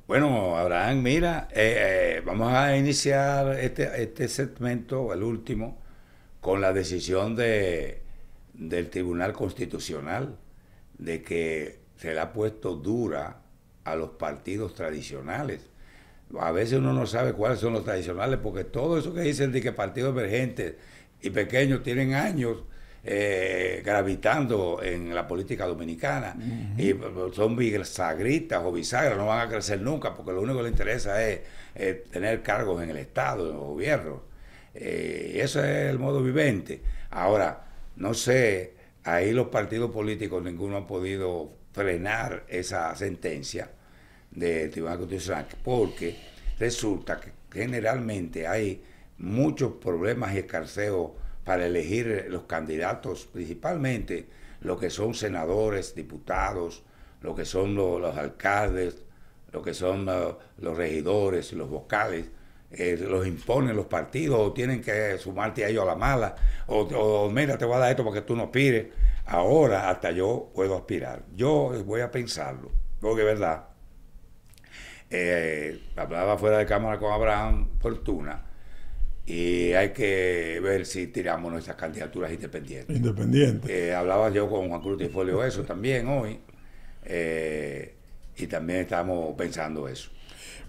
Bueno, Abraham, mira, vamos a iniciar este segmento, el último, con la decisión del Tribunal Constitucional de que se le ha puesto dura a los partidos tradicionales. A veces uno no sabe cuáles son los tradicionales, porque todo eso que dicen de que partidos emergentes y pequeños tienen años gravitando en la política dominicana, y son bisagristas o bisagras, no van a crecer nunca, porque lo único que les interesa es tener cargos en el Estado, en el gobierno. Eso es el modo vivente. Ahora, no sé, ahí los partidos políticos, ninguno ha podido frenar esa sentencia del Tribunal Constitucional, porque resulta que generalmente hay muchos problemas y escarceos para elegir los candidatos, principalmente lo que son senadores, diputados, lo que son los alcaldes, lo que son los regidores, los vocales. Los imponen los partidos, o tienen que sumarte a ellos a la mala, o mira, te voy a dar esto para que tú no aspires. Ahora hasta yo puedo aspirar. Yo voy a pensarlo, porque es verdad. Hablaba fuera de cámara con Abraham Fortuna, y hay que ver si tiramos nuestras candidaturas independientes. Hablaba yo con Juan Cruz Tifolio eso también hoy, y también estamos pensando eso.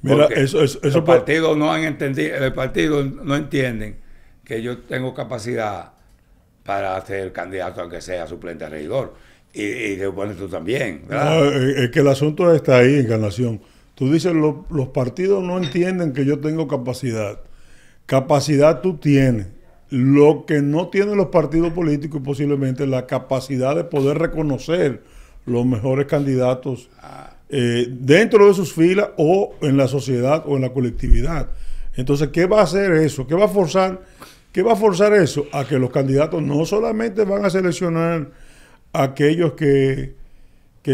Mira, los partidos no han entendido, el partido no entienden que yo tengo capacidad para ser candidato, aunque sea suplente a regidor. Y te pones tú también, ¿verdad? No, es que el asunto está ahí, Encarnación. Tú dices, los partidos no entienden que yo tengo capacidad. Capacidad tú tienes. Lo que no tienen los partidos políticos es posiblemente la capacidad de poder reconocer los mejores candidatos dentro de sus filas o en la sociedad o en la colectividad. Entonces, ¿qué va a hacer eso? ¿Qué va a forzar eso? A que los candidatos no solamente van a seleccionar a aquellos que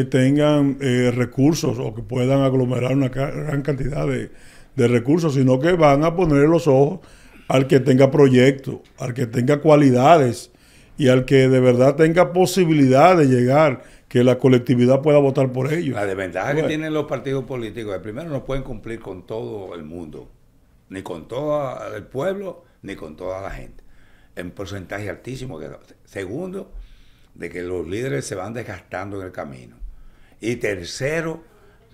tengan recursos o que puedan aglomerar una gran cantidad de recursos, sino que van a poner los ojos al que tenga proyectos, al que tenga cualidades y al que de verdad tenga posibilidad de llegar, que la colectividad pueda votar por ellos. La desventaja que tienen los partidos políticos es, primero, no pueden cumplir con todo el mundo, ni con todo el pueblo, ni con toda la gente, en porcentaje altísimo. Segundo, de que los líderes se van desgastando en el camino. Y tercero,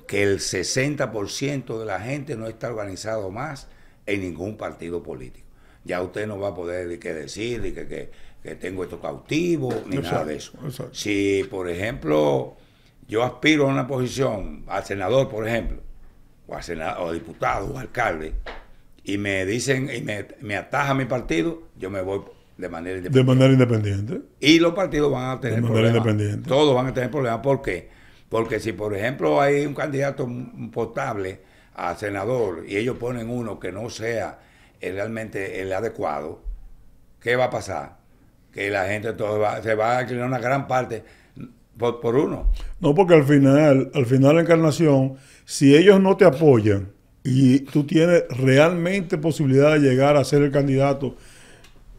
que el 60% de la gente no está organizado más en ningún partido político. Ya usted no va a poder decir que tengo estos cautivos, ni nada de eso. Exacto. Si, por ejemplo, yo aspiro a una posición, al senador, por ejemplo, o a diputado, o alcalde, y me dicen, y me ataja mi partido, yo me voy de manera independiente. De manera independiente. Y los partidos van a tener problemas. Todos van a tener problemas. ¿Por qué? Porque si, por ejemplo, hay un candidato potable a senador y ellos ponen uno que no sea realmente el adecuado, ¿qué va a pasar? Que la gente se va a inclinar una gran parte por uno. No, porque al final, Encarnación, si ellos no te apoyan y tú tienes realmente posibilidad de llegar a ser el candidato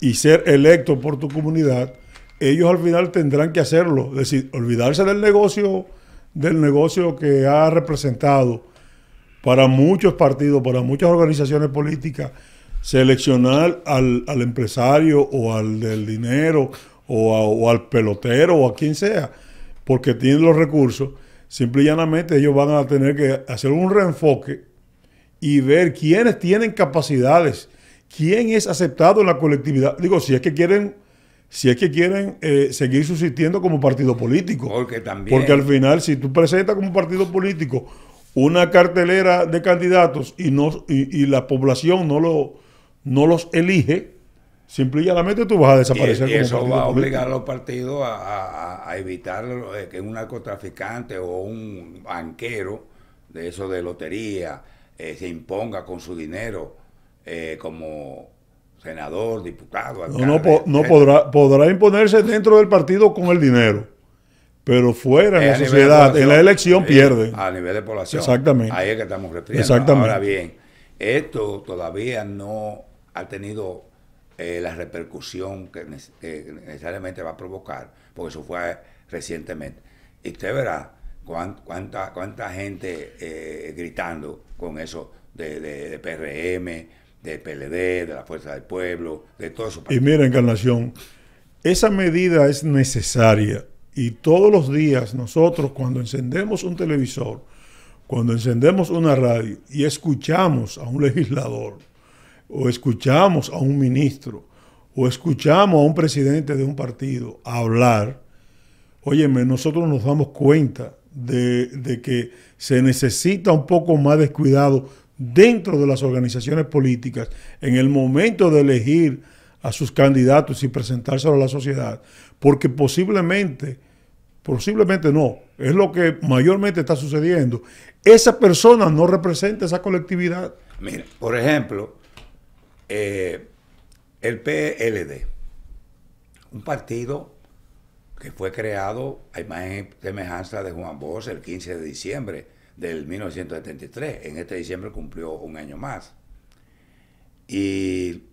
y ser electo por tu comunidad, ellos al final tendrán que hacerlo. Es decir, olvidarse del negocio que ha representado para muchos partidos, para muchas organizaciones políticas, seleccionar al empresario o al del dinero o al pelotero o a quien sea, porque tienen los recursos. Simple y llanamente ellos van a tener que hacer un reenfoque y ver quiénes tienen capacidades, quién es aceptado en la colectividad. Digo, si es que quieren seguir subsistiendo como partido político. Porque al final, si tú presentas como partido político una cartelera de candidatos y la población no los elige, simple y llanamente tú vas a desaparecer. Y eso va a obligar a los partidos a evitar que un narcotraficante o un banquero de eso de lotería se imponga con su dinero como senador, diputado, alcalde. No podrá imponerse dentro del partido con el dinero, pero fuera en A la nivel de sociedad, en la población, elección sí, pierde. a nivel de población. Exactamente. Ahí es que estamos refiriendo. Exactamente. Ahora bien, esto todavía no ha tenido la repercusión que necesariamente va a provocar, porque eso fue recientemente. Y usted verá cuánta gente gritando con eso de PRM, de PLD, de la Fuerza del Pueblo, de todo eso. Y mira, Encarnación, esa medida es necesaria y todos los días nosotros cuando encendemos un televisor, cuando encendemos una radio y escuchamos a un legislador o escuchamos a un ministro o escuchamos a un presidente de un partido hablar, óyeme, nosotros nos damos cuenta de que se necesita un poco más de cuidado dentro de las organizaciones políticas en el momento de elegir a sus candidatos y presentárselo a la sociedad, porque posiblemente no, es lo que mayormente está sucediendo, esa persona no representa esa colectividad. Mira, por ejemplo, el PLD, un partido que fue creado a imagen y semejanza de Juan Bosch el 15 de diciembre del 1973. En este diciembre cumplió un año más. Y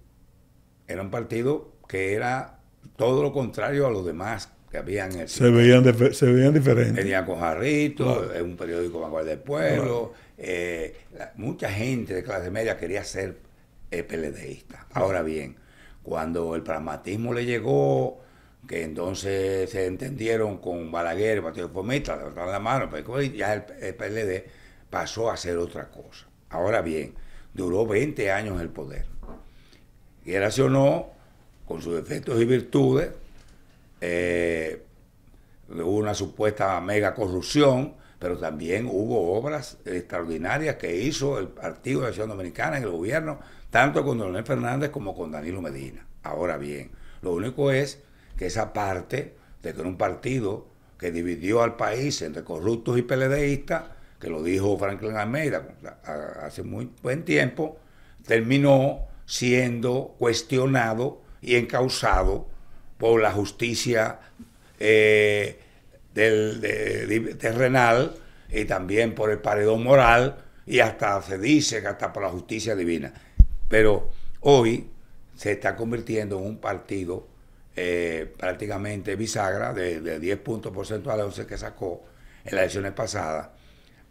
era un partido que era todo lo contrario a los demás que habían en el se veían diferentes. Venían con Jarrito, Claro. un periódico Vanguardia del Pueblo. Mucha gente de clase media quería ser PLDista. Ahora bien, cuando el pragmatismo le llegó, que entonces se entendieron con Balaguer, el Partido Reformista, levantaron la mano, pues ya el PLD pasó a hacer otra cosa. Ahora bien, duró 20 años en el poder. Quiera o no, con sus defectos y virtudes, hubo una supuesta mega corrupción, pero también hubo obras extraordinarias que hizo el Partido de Acción Dominicana en el gobierno, tanto con Leonel Fernández como con Danilo Medina. Ahora bien, lo único es que esa parte de que era un partido que dividió al país entre corruptos y PLDistas, que lo dijo Franklin Almeida hace muy buen tiempo, terminó siendo cuestionado y encausado por la justicia terrenal y también por el paredón moral, y hasta se dice que hasta por la justicia divina. Pero hoy se está convirtiendo en un partido prácticamente bisagra de 10 puntos porcentuales, 11 que sacó en las elecciones pasadas,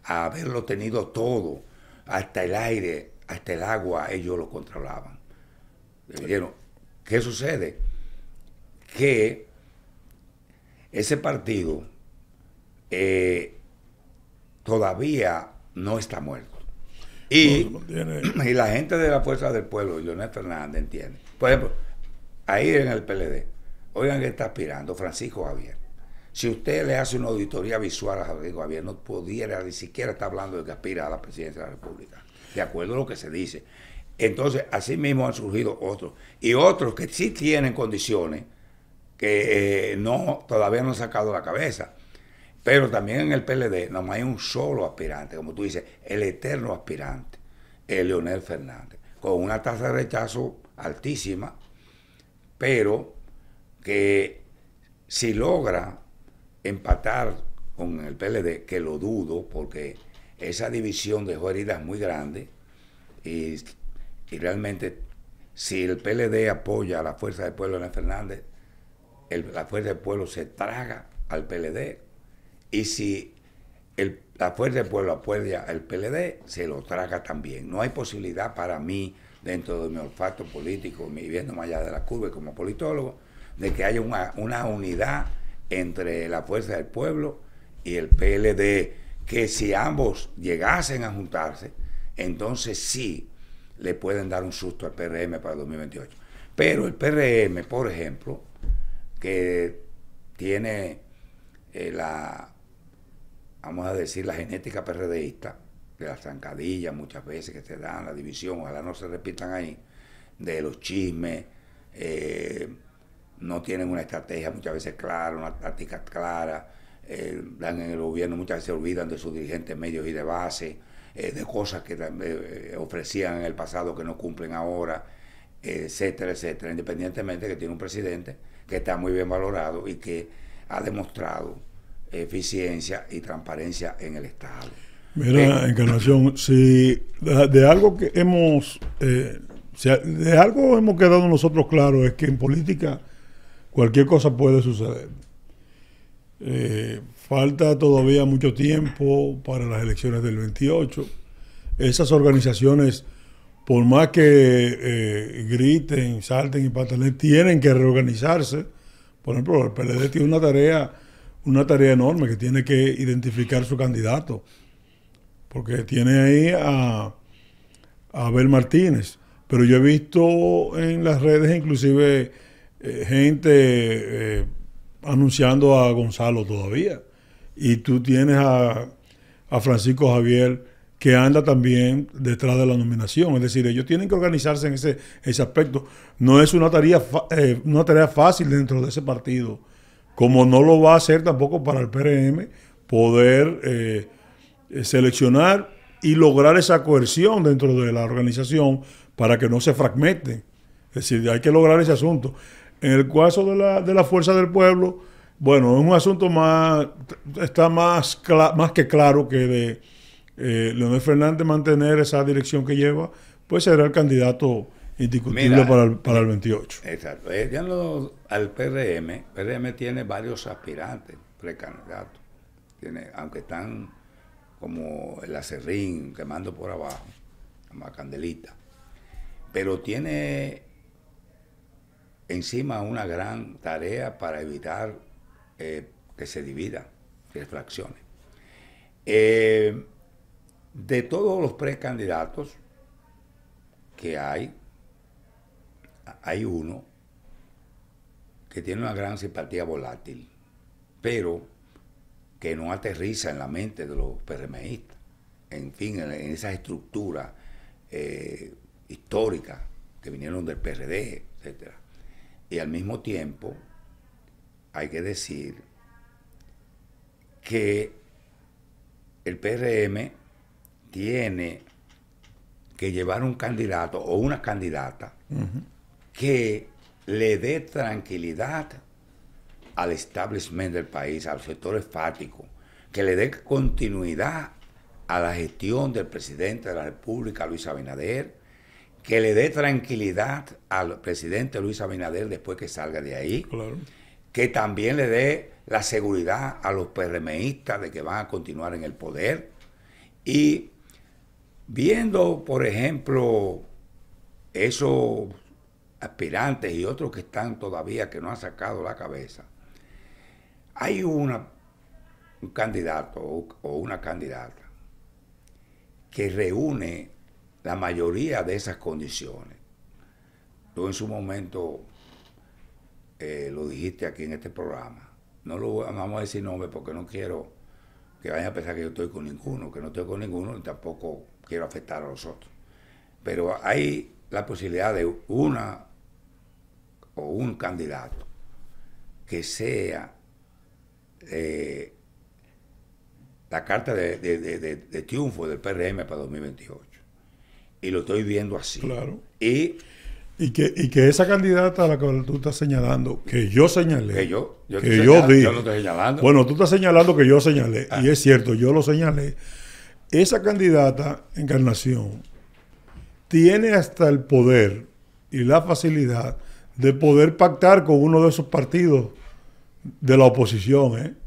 a haberlo tenido todo, hasta el aire, hasta el agua, ellos lo controlaban. ¿Qué sucede? Que ese partido todavía no está muerto. Y la gente de la Fuerza del Pueblo, y Leonel Fernández, entiende. Por ejemplo, ahí en el PLD, oigan que está aspirando Francisco Javier. Si usted le hace una auditoría visual a Francisco Javier, no pudiera ni siquiera estar hablando de que aspira a la presidencia de la República, de acuerdo a lo que se dice. Entonces, así mismo han surgido otros, y otros que sí tienen condiciones, que todavía no han sacado la cabeza. Pero también en el PLD no hay un solo aspirante, como tú dices, el eterno aspirante, el Leonel Fernández, con una tasa de rechazo altísima, pero que si logra empatar con el PLD, que lo dudo, porque esa división dejó heridas muy grandes, y realmente si el PLD apoya a la Fuerza del Pueblo de Leonel Fernández, la Fuerza del Pueblo se traga al PLD, y si la Fuerza del Pueblo apoya al PLD, se lo traga también. No hay posibilidad para mí, dentro de mi olfato político, viviendo más allá de la curva como politólogo, de que haya una unidad entre la Fuerza del Pueblo y el PLD, que si ambos llegasen a juntarse, entonces sí le pueden dar un susto al PRM para el 2028. Pero el PRM, por ejemplo, que tiene vamos a decir, la genética PRDista, de las zancadillas muchas veces que se dan, la división, ojalá no se repitan ahí, de los chismes, no tienen una estrategia muchas veces clara, una táctica clara, dan en el gobierno, muchas veces se olvidan de sus dirigentes medios y de base, de cosas que ofrecían en el pasado que no cumplen ahora, etcétera, etcétera, independientemente de que tiene un presidente que está muy bien valorado y que ha demostrado eficiencia y transparencia en el Estado. Mira, Encarnación, si de algo que hemos, de algo hemos quedado nosotros claros es que en política cualquier cosa puede suceder. Falta todavía mucho tiempo para las elecciones del 28. Esas organizaciones, por más que griten, salten y patalen, tienen que reorganizarse. Por ejemplo, el PLD tiene una tarea enorme, que tiene que identificar su candidato, porque tiene ahí a Abel Martínez. Pero yo he visto en las redes inclusive gente anunciando a Gonzalo todavía. Y tú tienes a Francisco Javier, que anda también detrás de la nominación. Es decir, ellos tienen que organizarse en ese aspecto. No es una tarea fácil dentro de ese partido, como no lo va a hacer tampoco para el PRM poder seleccionar y lograr esa coerción dentro de la organización para que no se fragmenten. Es decir, hay que lograr ese asunto. En el caso de la Fuerza del Pueblo, bueno, es un asunto está más que claro que de Leonel Fernández mantener esa dirección que lleva, pues será el candidato indiscutible para el 28. Exacto. Ya al PRM tiene varios aspirantes, precandidatos. Aunque están como el acerrín quemando por abajo, como candelita. Pero tiene encima una gran tarea para evitar que se divida, que se fraccione. De todos los precandidatos que hay uno que tiene una gran simpatía volátil, pero que no aterriza en la mente de los PRMistas. En fin, en esa estructura histórica que vinieron del PRD, etc. Y al mismo tiempo, hay que decir que el PRM tiene que llevar un candidato o una candidata que le dé tranquilidad al establishment del país, al sector enfático, que le dé continuidad a la gestión del presidente de la República, Luis Abinader, que le dé tranquilidad al presidente Luis Abinader después que salga de ahí, Claro. que también le dé la seguridad a los PRMistas de que van a continuar en el poder. Y viendo, por ejemplo, esos aspirantes y otros que están todavía, que no han sacado la cabeza, hay un candidato o una candidata que reúne la mayoría de esas condiciones. Tú en su momento lo dijiste aquí en este programa. No lo vamos a decir nombre porque no quiero que vayan a pensar que yo estoy con ninguno, que no estoy con ninguno y tampoco quiero afectar a los otros. Pero hay la posibilidad de una o un candidato que sea la carta de triunfo del PRM para 2028. Y lo estoy viendo así. Claro. Y que esa candidata a la que tú estás señalando, que yo señalé, que yo dije, yo no estoy señalando. bueno, tú estás señalando que yo señalé, y es cierto, yo lo señalé. Esa candidata, Encarnación, tiene hasta el poder y la facilidad de poder pactar con uno de esos partidos de la oposición,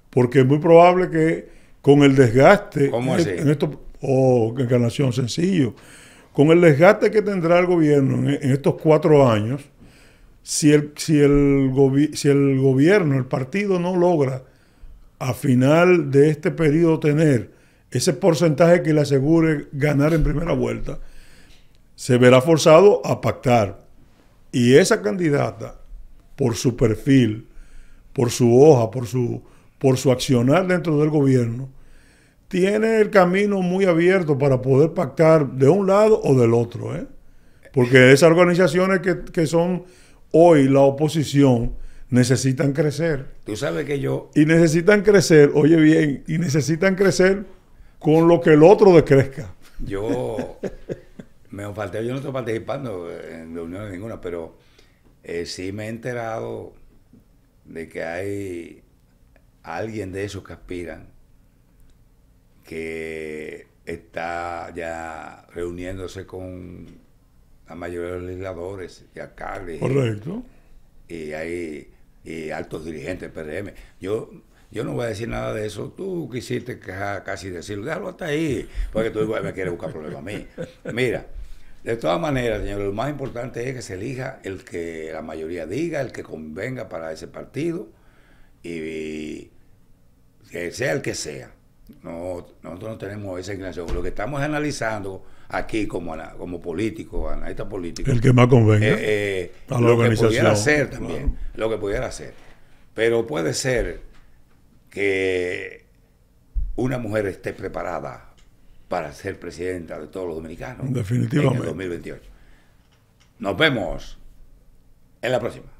porque es muy probable que con el desgaste ¿Cómo así? en esto, Encarnación, sencillo, con el desgaste que tendrá el gobierno en estos 4 años, si el gobierno, el partido no logra a final de este periodo tener ese porcentaje que le asegure ganar en primera vuelta, se verá forzado a pactar. Y esa candidata, por su perfil, por su hoja, por su accionar dentro del gobierno, tiene el camino muy abierto para poder pactar de un lado o del otro, porque esas organizaciones que son hoy la oposición necesitan crecer. Tú sabes que yo... Y necesitan crecer, oye bien, y necesitan crecer con lo que el otro decrezca. Yo no estoy participando en reuniones ninguna, pero sí me he enterado de que hay a alguien de esos que aspiran, que está ya reuniéndose con la mayoría de los legisladores y alcaldes. Correcto. Y altos dirigentes del PRM. Yo no voy a decir nada de eso. Tú quisiste casi decirlo. Déjalo hasta ahí, porque tú igual me quieres buscar problemas a mí. Mira, de todas maneras, señores, lo más importante es que se elija el que la mayoría diga, el que convenga para ese partido, y que sea el que sea. No, nosotros no tenemos esa inclinación. Lo que estamos analizando aquí como políticos, analistas políticos, el que más convenga a la organización, que pudiera hacer también, claro, lo que pudiera hacer. Pero puede ser que una mujer esté preparada para ser presidenta de todos los dominicanos. Definitivamente. En el 2028. Nos vemos en la próxima.